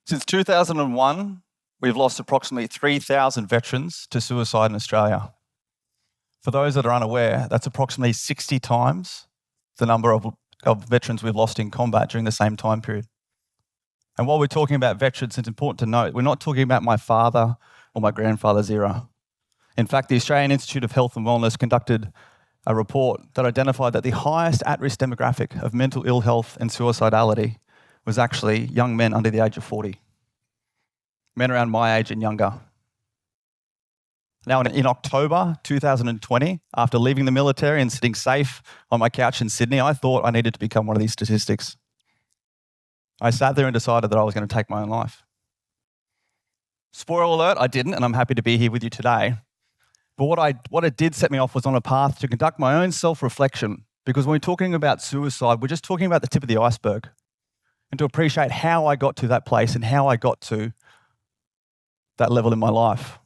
Since 2001, we've lost approximately 3,000 veterans to suicide in Australia. For those that are unaware, that's approximately 60 times the number of veterans we've lost in combat during the same time period. And while we're talking about veterans, it's important to note, we're not talking about my father or my grandfather's era. In fact, the Australian Institute of Health and Wellness conducted a report that identified that the highest at-risk demographic of mental ill health and suicidality was actually young men under the age of 40. Men around my age and younger. Now, in October 2020, after leaving the military and sitting safe on my couch in Sydney, I thought I needed to become one of these statistics. I sat there and decided that I was going to take my own life. Spoiler alert, I didn't, and I'm happy to be here with you today. But what it did set me off was on a path to conduct my own self-reflection, because when we're talking about suicide, we're just talking about the tip of the iceberg, and to appreciate how I got to that place and how I got to that level in my life.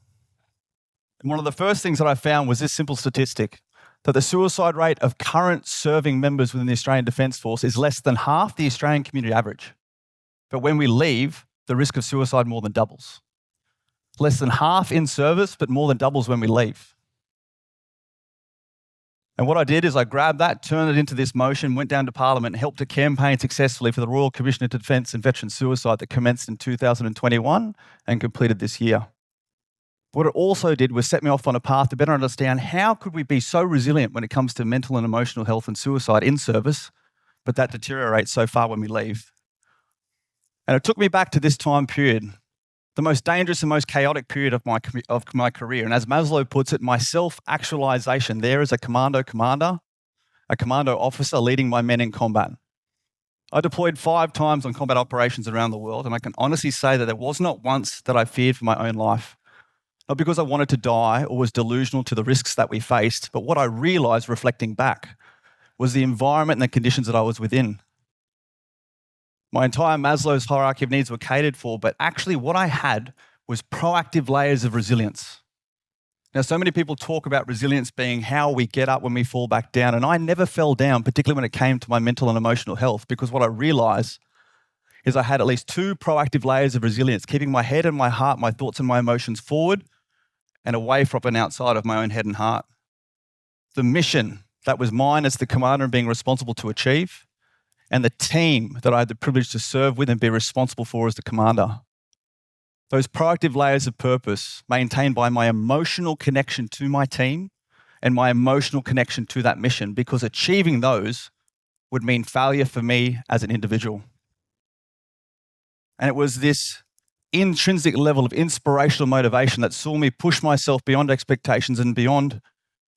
And one of the first things that I found was this simple statistic, that the suicide rate of current serving members within the Australian Defence Force is less than half the Australian community average. But when we leave, the risk of suicide more than doubles. Less than half in service, but more than doubles when we leave. And what I did is I grabbed that, turned it into this motion, went down to Parliament and helped to campaign successfully for the Royal Commission into Defence and Veteran Suicide that commenced in 2021 and completed this year. What it also did was set me off on a path to better understand how could we be so resilient when it comes to mental and emotional health and suicide in service, but that deteriorates so far when we leave. And it took me back to this time period, the most dangerous and most chaotic period of my career. And as Maslow puts it, my self-actualization there as a commando commander, a commando officer leading my men in combat. I deployed 5 times on combat operations around the world, and I can honestly say that there was not once that I feared for my own life. Not because I wanted to die or was delusional to the risks that we faced, but what I realized reflecting back was the environment and the conditions that I was within. My entire Maslow's hierarchy of needs were catered for, but actually what I had was proactive layers of resilience. Now, so many people talk about resilience being how we get up when we fall back down, and I never fell down, particularly when it came to my mental and emotional health, because what I realized is I had at least 2 proactive layers of resilience, keeping my head and my heart, my thoughts and my emotions forward and away from and outside of my own head and heart. The mission that was mine as the commander and being responsible to achieve, and the team that I had the privilege to serve with and be responsible for as the commander. Those proactive layers of purpose maintained by my emotional connection to my team and my emotional connection to that mission, because achieving those would mean failure for me as an individual. And it was this intrinsic level of inspirational motivation that saw me push myself beyond expectations and beyond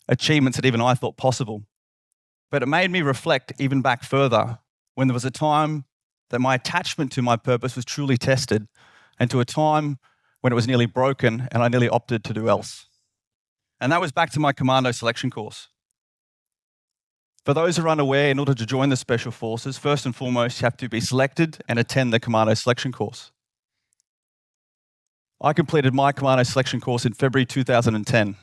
achievements that even I thought possible. But it made me reflect even back further when there was a time that my attachment to my purpose was truly tested, and to a time when it was nearly broken and I nearly opted to do else. And that was back to my commando selection course. For those who are unaware, in order to join the Special Forces, first and foremost, you have to be selected and attend the commando selection course. I completed my commando selection course in February 2010.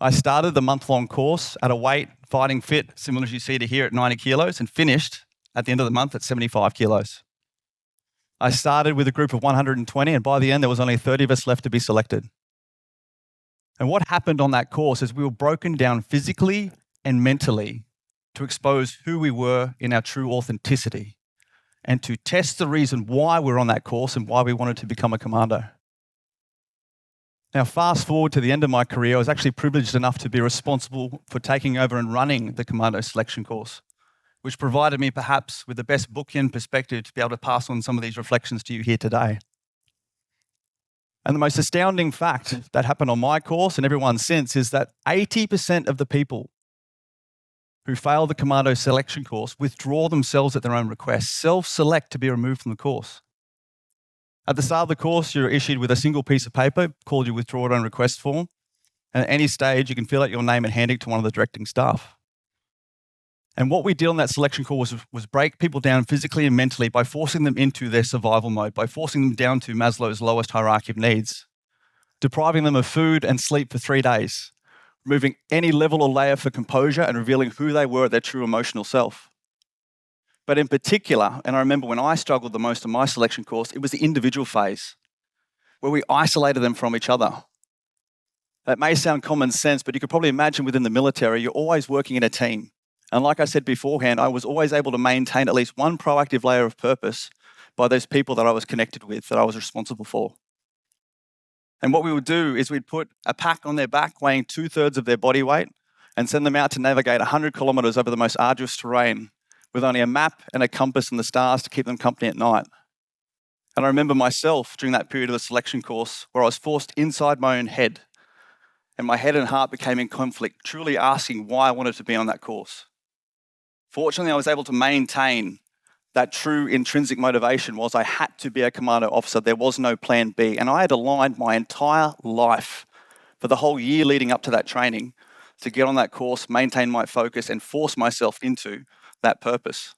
I started the month-long course at a weight, fighting fit, similar as you see to here at 90 kilos, and finished at the end of the month at 75 kilos. I started with a group of 120, and by the end, there was only 30 of us left to be selected. And what happened on that course is we were broken down physically and mentally to expose who we were in our true authenticity and to test the reason why we're on that course and why we wanted to become a commando. Now, fast forward to the end of my career, I was actually privileged enough to be responsible for taking over and running the commando selection course, which provided me perhaps with the best bookend perspective to be able to pass on some of these reflections to you here today. And the most astounding fact that happened on my course and everyone since is that 80% of the people who fail the commando selection course withdraw themselves at their own request, self-select to be removed from the course. At the start of the course, you're issued with a single piece of paper called your withdraw at own request form. And at any stage, you can fill out your name and hand it to one of the directing staff. And what we did on that selection course was break people down physically and mentally by forcing them into their survival mode, by forcing them down to Maslow's lowest hierarchy of needs, depriving them of food and sleep for 3 days, removing any level or layer for composure and revealing who they were at their true emotional self. But in particular, and I remember when I struggled the most on my selection course, it was the individual phase where we isolated them from each other. That may sound common sense, but you could probably imagine within the military, you're always working in a team. And like I said beforehand, I was always able to maintain at least one proactive layer of purpose by those people that I was connected with, that I was responsible for. And what we would do is we'd put a pack on their back weighing 2/3 of their body weight and send them out to navigate 100 kilometers over the most arduous terrain with only a map and a compass and the stars to keep them company at night. And I remember myself during that period of the selection course where I was forced inside my own head, and my head and heart became in conflict, truly asking why I wanted to be on that course. Fortunately, I was able to maintain that true intrinsic motivation was I had to be a commando officer. There was no plan B. And I had aligned my entire life for the whole year leading up to that training to get on that course, maintain my focus, and force myself into that purpose.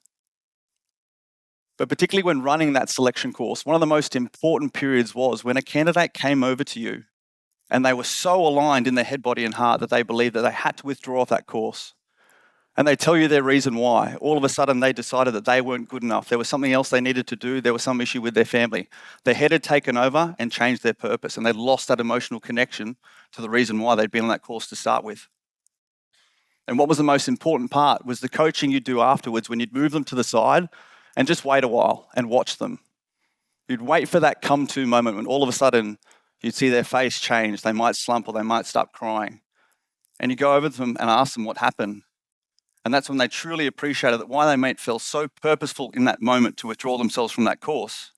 But particularly when running that selection course, one of the most important periods was when a candidate came over to you and they were so aligned in their head, body, and heart that they believed that they had to withdraw off that course. And they tell you their reason why. All of a sudden, they decided that they weren't good enough. There was something else they needed to do. There was some issue with their family. Their head had taken over and changed their purpose, and they'd lost that emotional connection to the reason why they'd been on that course to start with. And what was the most important part was the coaching you'd do afterwards when you'd move them to the side and just wait a while and watch them. You'd wait for that come-to moment when all of a sudden you'd see their face change. They might slump or they might start crying. And you go over to them and ask them what happened. And that's when they truly appreciated that why they might feel so purposeful in that moment to withdraw themselves from that course.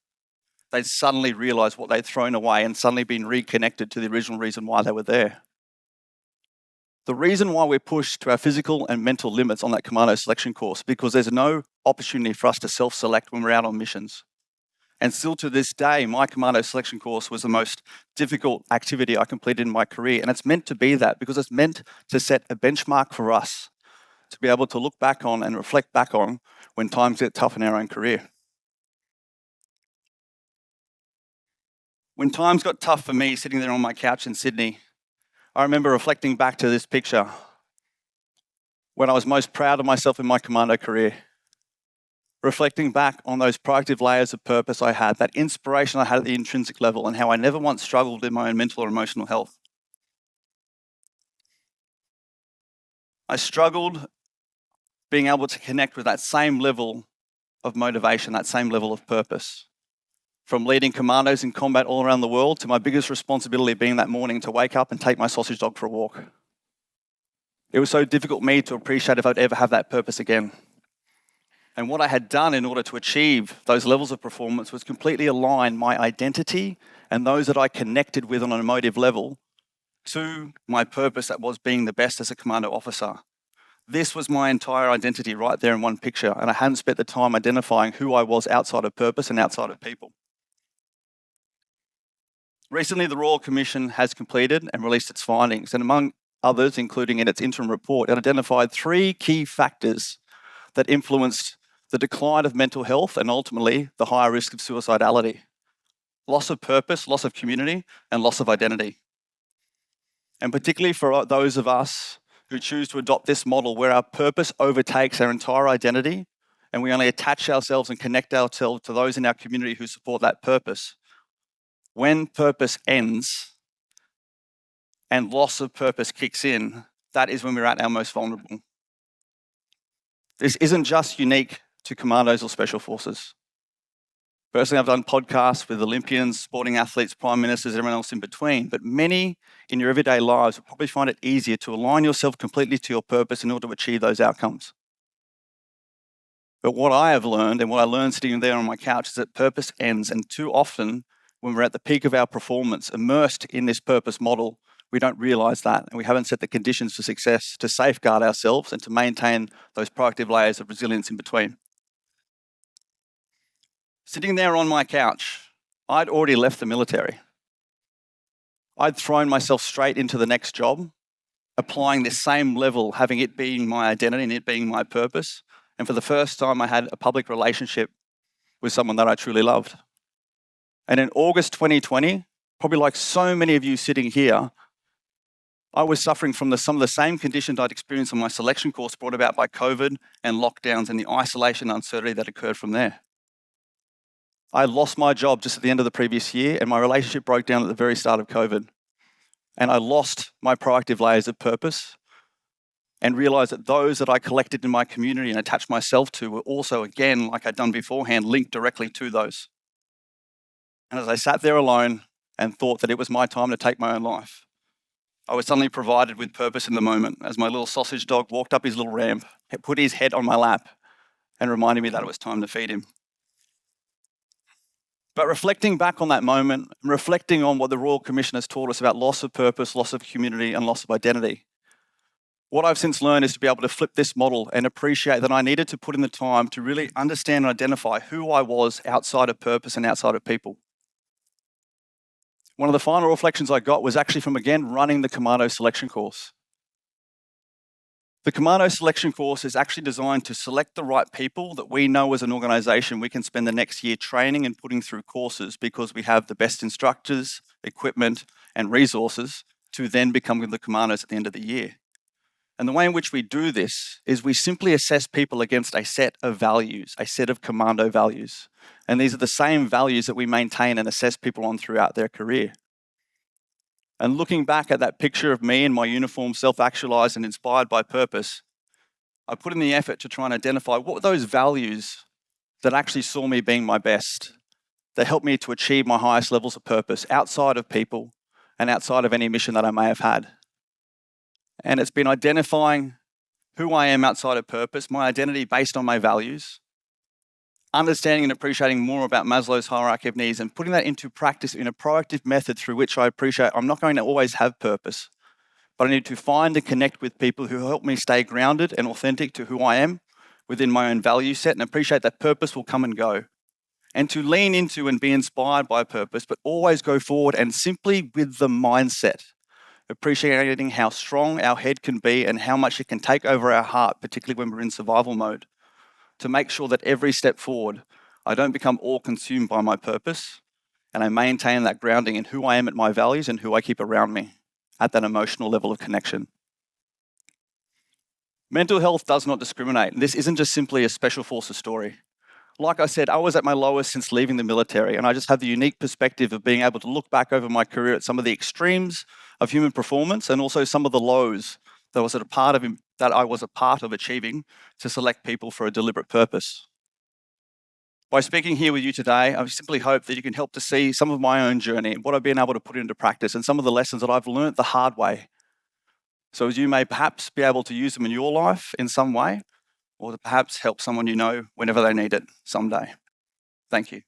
They'd suddenly realized what they'd thrown away and suddenly been reconnected to the original reason why they were there. The reason why we're pushed to our physical and mental limits on that commando selection course is because there's no opportunity for us to self-select when we're out on missions. And still to this day, my commando selection course was the most difficult activity I completed in my career. And it's meant to be that because it's meant to set a benchmark for us to be able to look back on and reflect back on when times get tough in our own career. When times got tough for me sitting there on my couch in Sydney, I remember reflecting back to this picture when I was most proud of myself in my commando career. Reflecting back on those proactive layers of purpose I had, that inspiration I had at the intrinsic level, and how I never once struggled in my own mental or emotional health. I struggled being able to connect with that same level of motivation, that same level of purpose. From leading commandos in combat all around the world to my biggest responsibility being that morning to wake up and take my sausage dog for a walk. It was so difficult for me to appreciate if I'd ever have that purpose again. And what I had done in order to achieve those levels of performance was completely align my identity and those that I connected with on an emotive level to my purpose that was being the best as a commando officer. This was my entire identity right there in one picture, and I hadn't spent the time identifying who I was outside of purpose and outside of people. Recently, the Royal Commission has completed and released its findings, and among others, including in its interim report, it identified 3 key factors that influenced the decline of mental health and ultimately the higher risk of suicidality: loss of purpose, loss of community, and loss of identity. And particularly for those of us who choose to adopt this model where our purpose overtakes our entire identity and we only attach ourselves and connect ourselves to those in our community who support that purpose. When purpose ends and loss of purpose kicks in, that is when we're at our most vulnerable. This isn't just unique to commandos or special forces. Personally, I've done podcasts with Olympians, sporting athletes, prime ministers, everyone else in between, but many in your everyday lives will probably find it easier to align yourself completely to your purpose in order to achieve those outcomes. But what I have learned, and what I learned sitting there on my couch, is that purpose ends, and too often when we're at the peak of our performance, immersed in this purpose model, we don't realize that, and we haven't set the conditions for success to safeguard ourselves and to maintain those proactive layers of resilience in between. Sitting there on my couch, I'd already left the military. I'd thrown myself straight into the next job, applying this same level, having it being my identity and it being my purpose. And for the first time, I had a public relationship with someone that I truly loved. And in August 2020, probably like so many of you sitting here, I was suffering from some of the same conditions I'd experienced on my selection course brought about by COVID and lockdowns and the isolation and uncertainty that occurred from there. I lost my job just at the end of the previous year, and my relationship broke down at the very start of COVID. And I lost my proactive layers of purpose and realized that those that I collected in my community and attached myself to were also, again, like I'd done beforehand, linked directly to those. And as I sat there alone and thought that it was my time to take my own life, I was suddenly provided with purpose in the moment as my little sausage dog walked up his little ramp, put his head on my lap, and reminded me that it was time to feed him. But reflecting back on that moment, and reflecting on what the Royal Commission has taught us about loss of purpose, loss of community, and loss of identity, what I've since learned is to be able to flip this model and appreciate that I needed to put in the time to really understand and identify who I was outside of purpose and outside of people. One of the final reflections I got was actually from, again, running the Commando selection course. The Commando selection course is actually designed to select the right people that we know as an organization we can spend the next year training and putting through courses because we have the best instructors, equipment, and resources to then become the commandos at the end of the year. And the way in which we do this is we simply assess people against a set of values, a set of commando values. And these are the same values that we maintain and assess people on throughout their career. And looking back at that picture of me in my uniform, self-actualized and inspired by purpose, I put in the effort to try and identify what were those values that actually saw me being my best, that helped me to achieve my highest levels of purpose outside of people and outside of any mission that I may have had. And it's been identifying who I am outside of purpose, my identity based on my values, understanding and appreciating more about Maslow's hierarchy of needs, and putting that into practice in a proactive method through which I appreciate I'm not going to always have purpose, but I need to find and connect with people who help me stay grounded and authentic to who I am within my own value set, and appreciate that purpose will come and go. And to lean into and be inspired by purpose, but always go forward and simply with the mindset, appreciating how strong our head can be and how much it can take over our heart, particularly when we're in survival mode, to make sure that every step forward, I don't become all consumed by my purpose, and I maintain that grounding in who I am at my values and who I keep around me at that emotional level of connection. Mental health does not discriminate. This isn't just simply a special forces story. Like I said, I was at my lowest since leaving the military, and I just have the unique perspective of being able to look back over my career at some of the extremes of human performance and also some of the lows that I was a part of achieving to select people for a deliberate purpose. By speaking here with you today, I simply hope that you can help to see some of my own journey and what I've been able to put into practice and some of the lessons that I've learned the hard way. So as you may perhaps be able to use them in your life in some way, or to perhaps help someone you know whenever they need it someday. Thank you.